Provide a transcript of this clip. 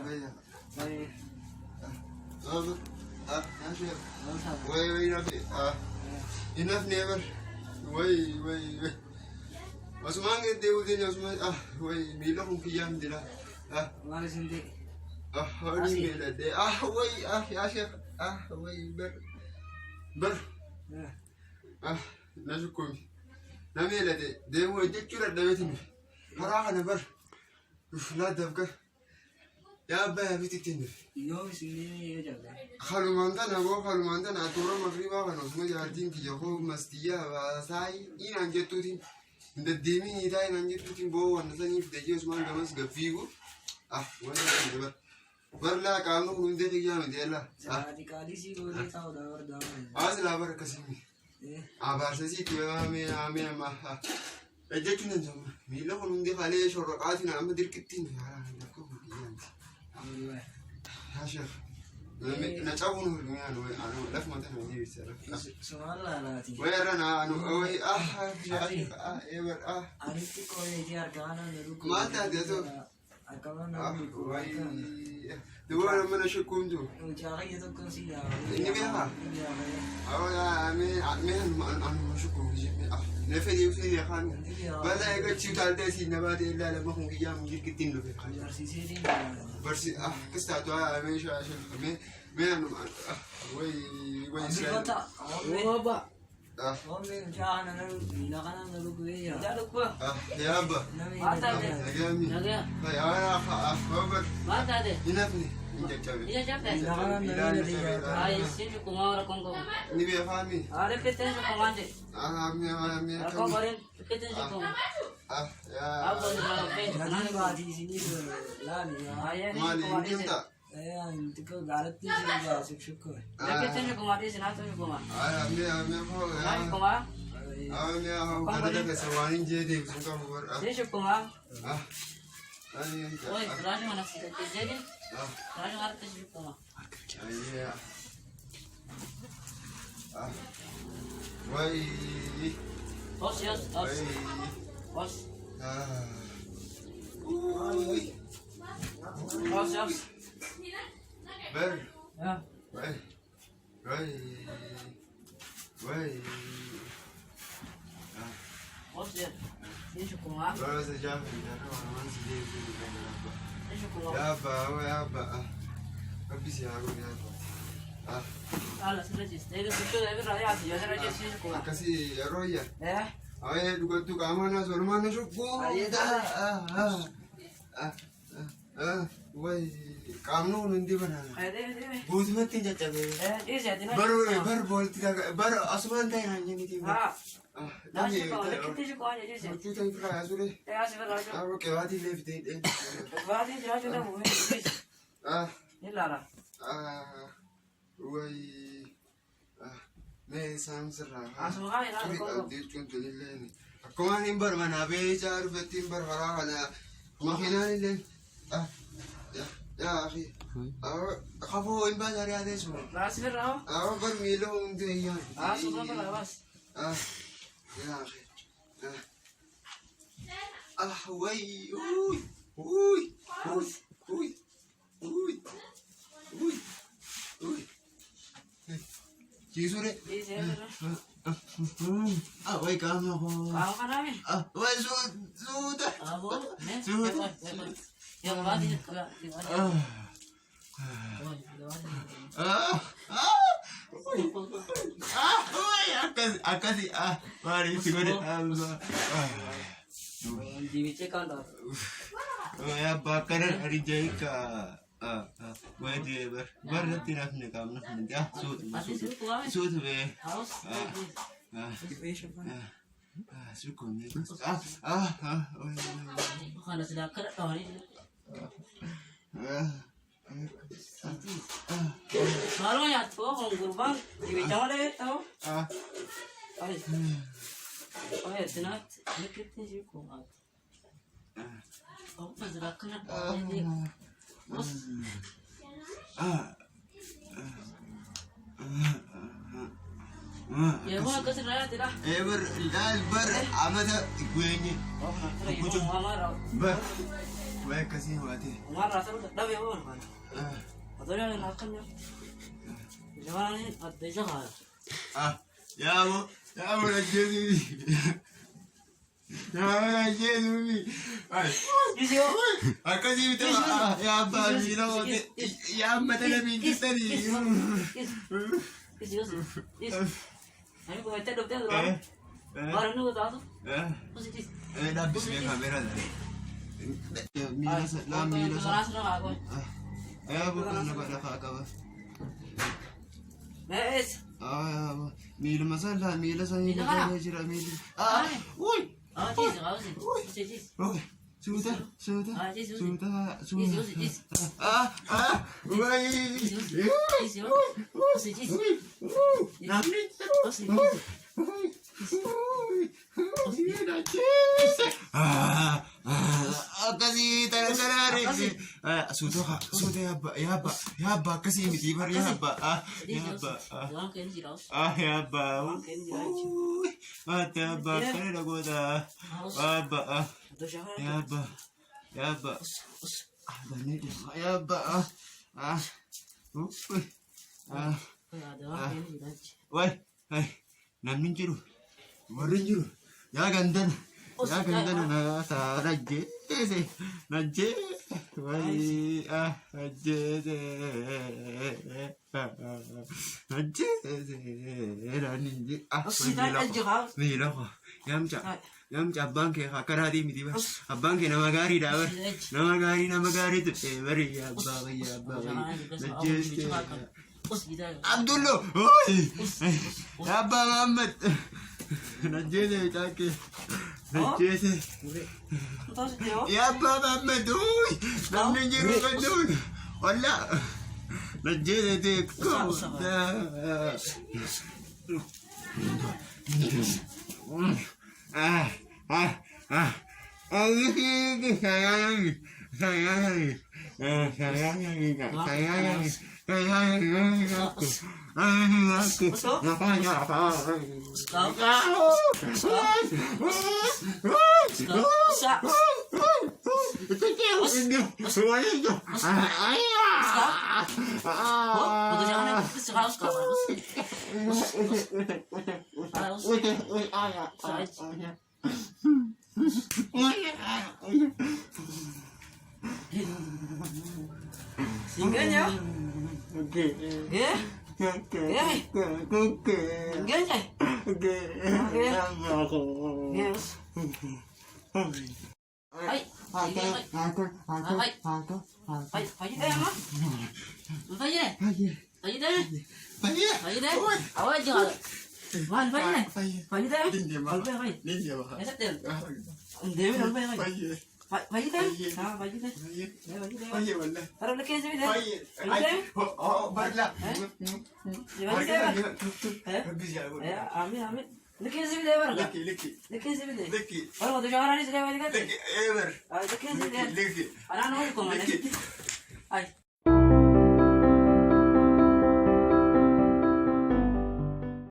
Wait, enough never. Wait. Osman get the within Osman. Wait, me long Piam did What is in the how do you mean that? Wait, but, Nazukum. Namela, they were dictator at the wedding. Hara never. Not the girl. Yabba, visiting. you see Halumantana, Halumantana, Torama Riva, and Osmoja, think your home must be a sign in and get to him. The demi time and get to him, bow, and then if the use man comes the view. Well, like I know who did the young Della. As lover Cassimi. Abasasi to me, a gentleman. Me love on the Halish or Atina, I'm a dirkin. Not a woman who left my time. So I Where I know, I can't the word I'm going to show you. I mean, never you see a hand. But I got you tell this in about the Lama young you get in the but start I mean, I should man, يا أخي خافوا إن بدر يا ديسو راس فرعون برميلهم ديان صدق بس يا أخي وي وي وي وي وي وي وي جيسوري وي كامو كامي وي زود يا غادي akasi mari sigore dibice kanda ya bakar hari jaika wadi bar tinafne kamna ya sud be sukuni khana sudah kera tawari Malu ya tuh kurban dibicara deh tahu? Oh ya senat leketnya sih kuat. Oh pas sudah kena ini. Bos. Ya mau ke sana tidak? ber amada gue ini. Oh, kucing. Ber Baik kasih mati. Marah terus, dah bebas kan? Atau dia nak kan ya? Jangan ni, ada jangan. Ya mo najesu. Ya mo najesu. Ay. Isi yo. Kasi ito ya ba nilo ya mata na kita ni. Isi. Ani ko mete dokter doang. Baru nu tahu. Positif. Dabis may camera na. Mila sa mila sa. Ay bukan nakakagawa. Mes. Mila masala, mila sa hindi Mila ka? jira mila. Cheese, Uy! cheese. Okay. Suda. Cheese. Uy! Namit. Kasi talaga rin. Sudo yaba kasi hindi ba yaba. Yaba. Yaba ka na nagoda. Yaba. Why? Ay, namin jiru. Warin jiru. Ya ganda na sa najese. Why? Najese. Mila ko. Yamcha abangke hakaradi miti ba. Abangke na magari dabar. Na magari to bari yaba. Najese. Abdullah. Oi. Yaba Muhammad. Najese take. Najese. Yaba Muhammad. Oi. Namin jiru ka dun. Wala. Najese take ko. Singgahnya?